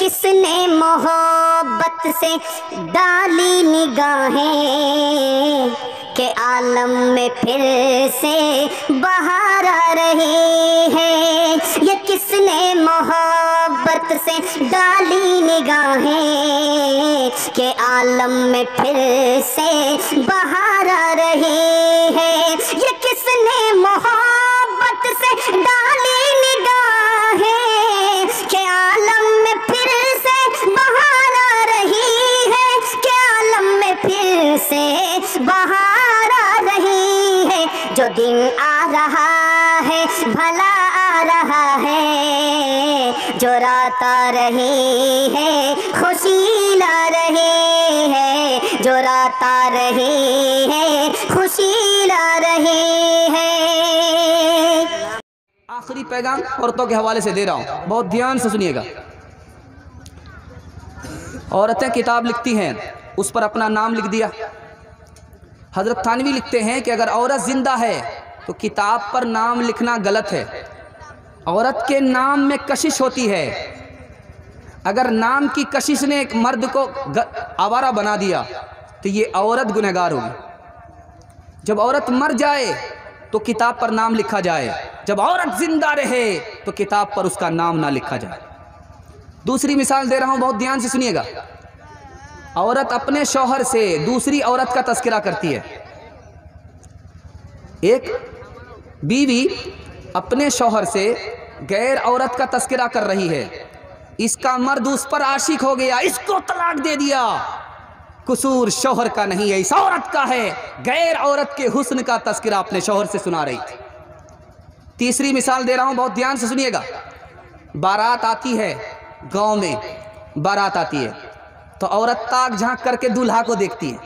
किसने मोहब्बत से डाली निगाहें के आलम में फिर से बहार आ रही है। ये किसने मोहब्बत से डाली निगाहें के आलम में फिर से बहार आ रही है। ये किसने मोहब्बत से डाली निगाहें के आलम में फिर से बहार आ रही है, के आलम में फिर से बहार आ रही है। जो दिन आ रहा है भला आ रहा है, जो रात आ रही है खुशी ला रही है, जो रात आ रही है खुशी ला रही है। आखिरी पैगाम औरतों के हवाले से दे रहा हूँ, बहुत ध्यान से सुनिएगा। औरतें किताब लिखती हैं, उस पर अपना नाम लिख दिया। हज़रत थानवी लिखते हैं कि अगर औरत ज़िंदा है तो किताब पर नाम लिखना गलत है। औरत के नाम में कशिश होती है। अगर नाम की कशिश ने एक मर्द को आवारा बना दिया तो ये औरत गुनहगार होगी। जब औरत मर जाए तो किताब पर नाम लिखा जाए, जब औरत जिंदा रहे तो किताब पर उसका नाम ना लिखा जाए। दूसरी मिसाल दे रहा हूं, बहुत ध्यान से सुनिएगा। औरत अपने शौहर से दूसरी औरत का तस्करा करती है। एक बीवी अपने शौहर से गैर औरत का तस्करा कर रही है। इसका मर्द उस पर आशिक हो गया, इसको तलाक दे दिया। कसूर शौहर का नहीं है, इस औरत का है। गैर औरत के हुस्न का तस्करा अपने शौहर से सुना रही थी। तीसरी मिसाल दे रहा हूं, बहुत ध्यान से सुनिएगा। बारात आती है, गांव में बारात आती है तो औरत ताक झांक करके दूल्हा को देखती है।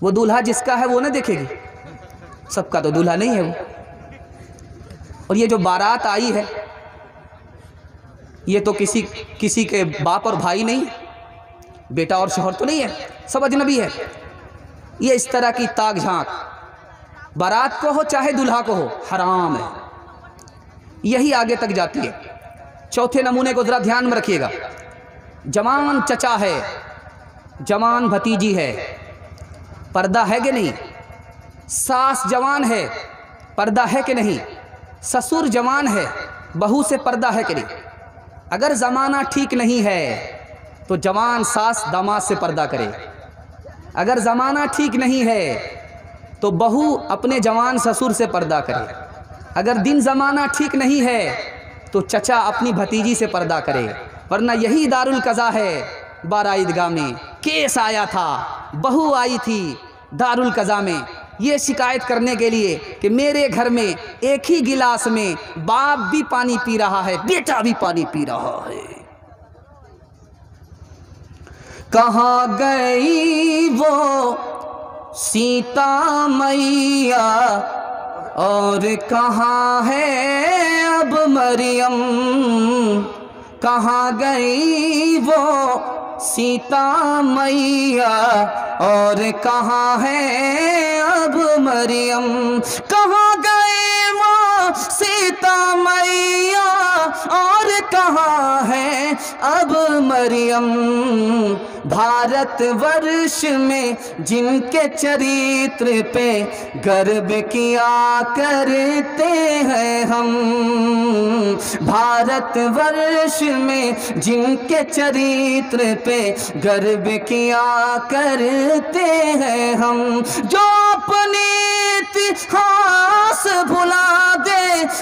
वो दूल्हा जिसका है वो ना देखेगी, सबका तो दूल्हा नहीं है वो। और ये जो बारात आई है ये तो किसी के बाप और भाई नहीं, बेटा और शौहर तो नहीं है, सब अजनबी है। ये इस तरह की ताक झांक बारात को हो चाहे दूल्हा को हो, हराम है। यही आगे तक जाती है। चौथे नमूने को जरा ध्यान में रखिएगा। जवान चचा है, जवान भतीजी है, पर्दा है कि नहीं? सास जवान है, पर्दा है कि नहीं? ससुर जवान है, बहू से पर्दा है कि नहीं? अगर ज़माना ठीक नहीं है तो जवान सास दामाद से पर्दा करे। अगर ज़माना ठीक नहीं है तो बहू अपने जवान ससुर से पर्दा करे। अगर दिन ज़माना ठीक नहीं है तो चचा अपनी भतीजी से पर्दा करे। वरना यही दारुल कज़ा है। बारा ईदगाह में केस आया था, बहू आई थी दारुल कज़ा में ये शिकायत करने के लिए कि मेरे घर में एक ही गिलास में बाप भी पानी पी रहा है, बेटा भी पानी पी रहा है। कहाँ गई वो सीता मैया और कहाँ है अब मरियम? कहाँ गई वो सीता मैया और कहाँ है अब मरियम? कहाँ गए वो सीता मैया और कहाँ है अब मरियम? भारत वर्ष में जिनके चरित्र पे गर्व किया करते हैं हम, भारत वर्ष में जिनके चरित्र पे गर्व किया करते हैं हम, जो अपने इतिहास भुला दे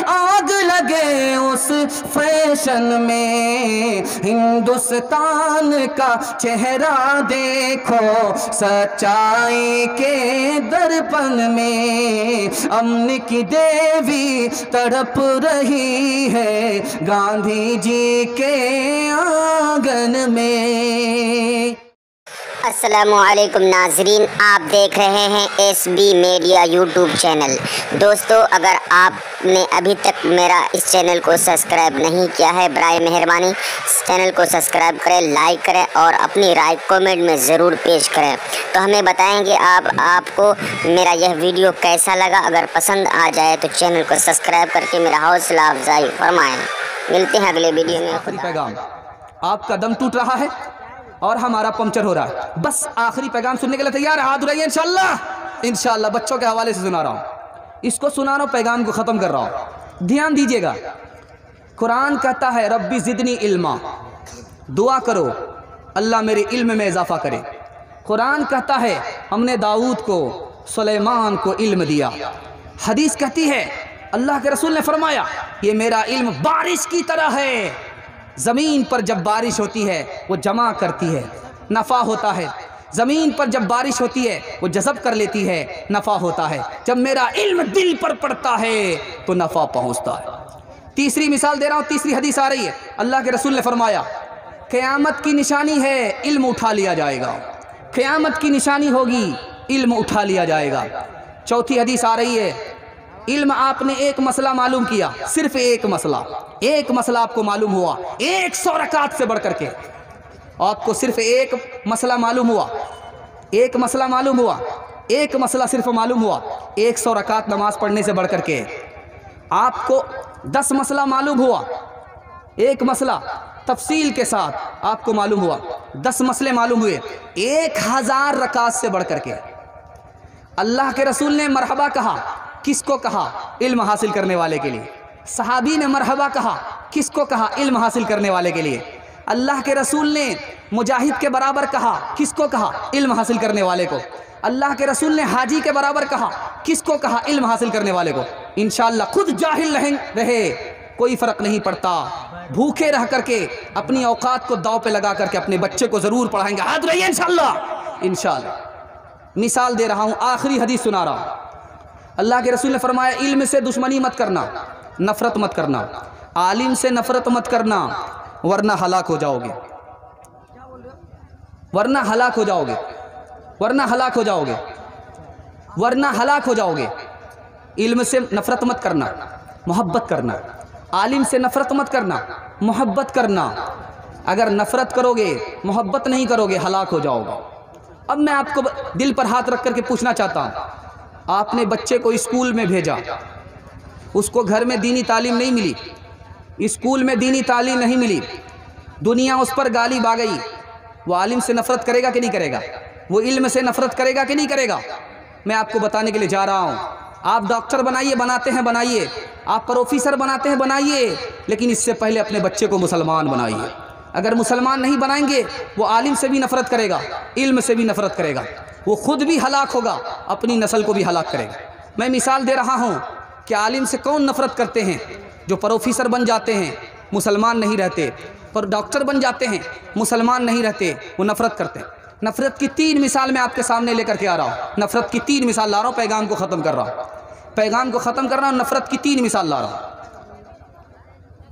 आग लगे उस फैशन में, हिंदुस्तान का चेहरा देखो सच्चाई के दर्पण में, अमन की देवी तड़प रही है गांधी जी के आंगन में। अस्सलामुअलैकुम नाजरीन, आप देख रहे हैं SB मीडिया यूट्यूब चैनल। दोस्तों, अगर आपने अभी तक मेरा इस चैनल को सब्सक्राइब नहीं किया है, बराए मेहरबानी इस चैनल को सब्सक्राइब करें, लाइक करें और अपनी राय कमेंट में ज़रूर पेश करें। तो हमें बताएंगे आपको मेरा यह वीडियो कैसा लगा। अगर पसंद आ जाए तो चैनल को सब्सक्राइब करके मेरा हौसला अफजाई फरमाएँ। मिलते हैं अगले वीडियो में। आखिरी पैगाम, आपका दम टूट रहा है और हमारा पंक्चर हो रहा है, बस आखिरी पैगाम सुनने के लिए तैयार है? हाथ उठाइए। इंशाल्लाह इंशाल्लाह बच्चों के हवाले से सुना रहा हूँ, इसको सुना रहा हूँ, पैगाम को ख़त्म कर रहा हूँ। ध्यान दीजिएगा। कुरान कहता है रब्बी ज़िदनी इल्मा, दुआ करो अल्लाह मेरे इल्म में इजाफा करे। कुरान कहता है हमने दाऊद को, सुलेमान को इल्म दिया। हदीस कहती है अल्लाह के रसूल ने फरमाया ये मेरा इल्म बारिश की तरह है, ज़मीन पर जब बारिश होती है वो जमा करती है, नफ़ा होता है। ज़मीन पर जब बारिश होती है वो जज़ब कर लेती है, नफ़ा होता है। जब मेरा इल्म दिल पर पड़ता है तो नफ़ा पहुँचता है। तीसरी मिसाल दे रहा हूँ, तीसरी हदीस आ रही है, अल्लाह के रसूल ने फरमाया क़यामत की निशानी है इल्म उठा लिया जाएगा, क़यामत की निशानी होगी इल्म उठा लिया जाएगा। चौथी हदीस आ रही है, इल्म आपने एक मसला मालूम किया, सिर्फ एक मसला आपको मालूम हुआ 100 रकात से बढ़ करके, आपको सिर्फ एक मसला मालूम हुआ, एक मसला सिर्फ मालूम हुआ 100 रकात नमाज पढ़ने से बढ़ करके। आपको 10 मसला मालूम हुआ, एक मसला तफसील के साथ आपको मालूम हुआ, 10 मसले मालूम हुए 1000 रकात से बढ़ करके। अल्लाह के रसूल ने मरहबा कहा, किसको कहा? इल्म हासिल करने वाले के लिए। सहाबी ने मरहबा कहा, किसको कहा? इल्म हासिल करने वाले के लिए। अल्लाह के रसूल ने मुजाहिद के बराबर कहा, किसको कहा? इल्म हासिल करने वाले को। अल्लाह के रसूल ने हाजी के बराबर कहा, किसको कहा? इल्म हासिल करने वाले को। इंशाअल्लाह खुद जाहिल रहे कोई फ़र्क नहीं पड़ता, भूखे रह करके अपनी औकात को दाव पे लगा करके अपने बच्चे को ज़रूर पढ़ाएंगे। हाथ रहिए इंशाअल्लाह। मिसाल दे रहा हूँ, आखिरी हदीस सुना रहा हूँ। अल्लाह के रसूल ने फरमाया इल्म से दुश्मनी मत करना, नफ़रत मत करना, आलिम से नफ़रत मत करना, वरना हलाक हो जाओगे, वरना हलाक हो जाओगे, वरना हलाक हो जाओगे, वरना हलाक हो जाओगे। इल्म से नफ़रत मत करना, मोहब्बत करना। आलिम से नफ़रत मत करना, मोहब्बत करना। अगर नफ़रत करोगे, मोहब्बत नहीं करोगे, हलाक हो जाओगे। अब मैं आपको दिल पर हाथ रख करके पूछना चाहता हूँ, आपने बच्चे को स्कूल में भेजा, उसको घर में दीनी तालीम नहीं मिली, स्कूल में दीनी तालीम नहीं मिली, दुनिया उस पर गाली बा गई, वो आलिम से नफ़रत करेगा कि नहीं करेगा? वो इल्म से नफ़रत करेगा कि नहीं करेगा? मैं आपको बताने के लिए जा रहा हूँ। आप डॉक्टर बनाते हैं बनाइए, आप प्रोफेसर बनाते हैं बनाइए, लेकिन इससे पहले अपने बच्चे को मुसलमान बनाइए। अगर मुसलमान नहीं बनाएंगे, वो आलिम से भी नफ़रत करेगा, इल्म से भी नफ़रत करेगा, वो खुद भी हलाक होगा, अपनी नस्ल को भी हलाक करेगा। मैं मिसाल दे रहा हूँ कि आलिम से कौन नफ़रत करते हैं? जो प्रोफेसर बन जाते हैं, मुसलमान नहीं रहते, पर डॉक्टर बन जाते हैं, मुसलमान नहीं रहते, वो नफ़रत करते हैं। नफ़रत की 3 मिसाल मैं आपके सामने लेकर के आ रहा हूँ, नफ़रत की 3 मिसाल ला रहा हूँ, पैगाम को ख़त्म कर रहा हूँ, पैगाम को ख़त्म कर रहा हूँ, नफ़रत की 3 मिसाल ला रहा हूँ।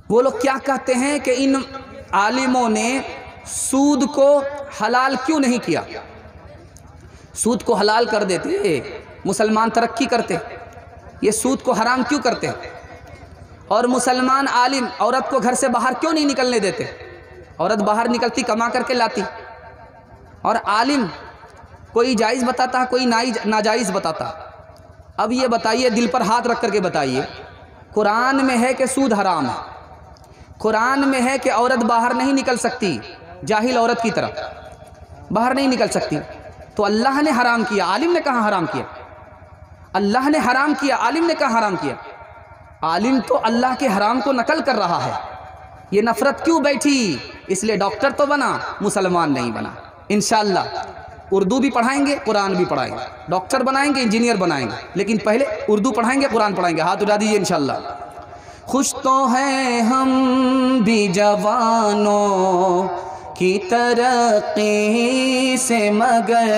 वो लोग क्या कहते हैं कि इन आलिमों ने सूद को हलाल क्यों नहीं किया? सूद को हलाल कर देते, मुसलमान तरक्की करते, ये सूद को हराम क्यों करते? और मुसलमान आलिम औरत को घर से बाहर क्यों नहीं निकलने देते? औरत बाहर निकलती, कमा करके लाती, और आलिम कोई जायज़ बताता है, कोई नाजायज़ बताता। अब ये बताइए, दिल पर हाथ रख करके बताइए, कुरान में है कि सूद हराम है? कुरान में है कि औरत बाहर नहीं निकल सकती, जाहिल औरत की तरह बाहर नहीं निकल सकती, तो अल्लाह ने हराम किया, आलिम ने कहाँ हराम किया? अल्लाह ने हराम किया, आलिम ने कहाँ हराम किया? आलिम तो अल्लाह के हराम को नकल कर रहा है। ये नफ़रत क्यों बैठी? इसलिए डॉक्टर तो बना, मुसलमान नहीं बना। इंशाअल्लाह उर्दू भी पढ़ाएंगे, कुरान भी पढ़ाएंगे, डॉक्टर बनाएंगे, इंजीनियर बनाएंगे, लेकिन पहले उर्दू पढ़ाएंगे, कुरान पढ़ाएंगे। हाथ उठा दीजिए इंशाअल्लाह। खुश तो हैं हम भी जवानों की तरक्की से, मगर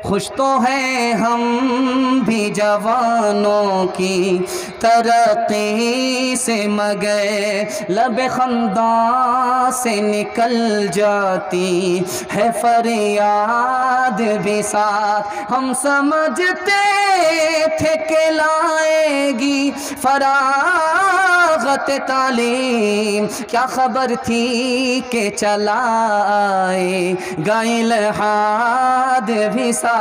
खुश तो हैं हम भी जवानों की तरक्की से, मगर लब खंदा से निकल जाती है फरियाद भी साथ। हम समझते थे कि लाएगी फरागत तालीम, क्या खबर थी कि चलाए गाइल हाद भी साथ।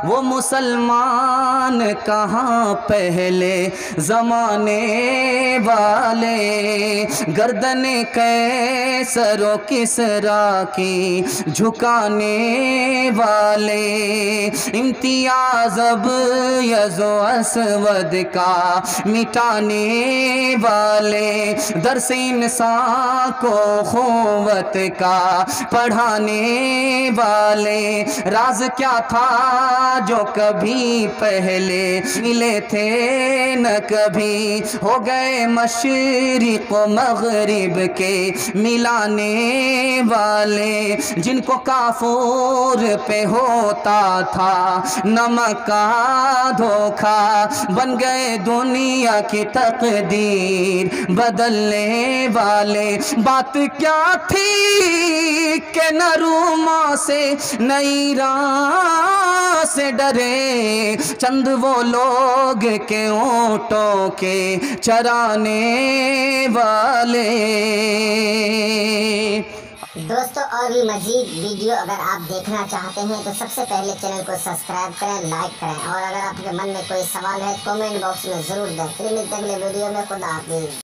वो मुसलमान कहाँ पहले ज़माने वाले, गर्दन कैसरो किसरा की झुकाने वाले, इम्तियाज अब यज़ो असवद का मिटाने वाले, दर्स इंसान को ख़ुव्वत का पढ़ाने वाले, राज क्या था जो कभी पहले मिले थे न कभी, हो गए मशरिक़ व मग़रिब के मिलाने वाले, जिनको काफूर पे होता था नमक का धोखा, बन गए दुनिया की तकदीर बदलने वाले। बात क्या थी कि न रूमों से न ईरान से डरे, चंद वो लोग के ऊँटों के चराने वाले। दोस्तों और भी मजीद वीडियो अगर आप देखना चाहते हैं तो सबसे पहले चैनल को सब्सक्राइब करें, लाइक करें, और अगर आपके मन में कोई सवाल है कमेंट बॉक्स में ज़रूर दें। फिर मिलते हैं अगले वीडियो में। खुदा हाफिज़।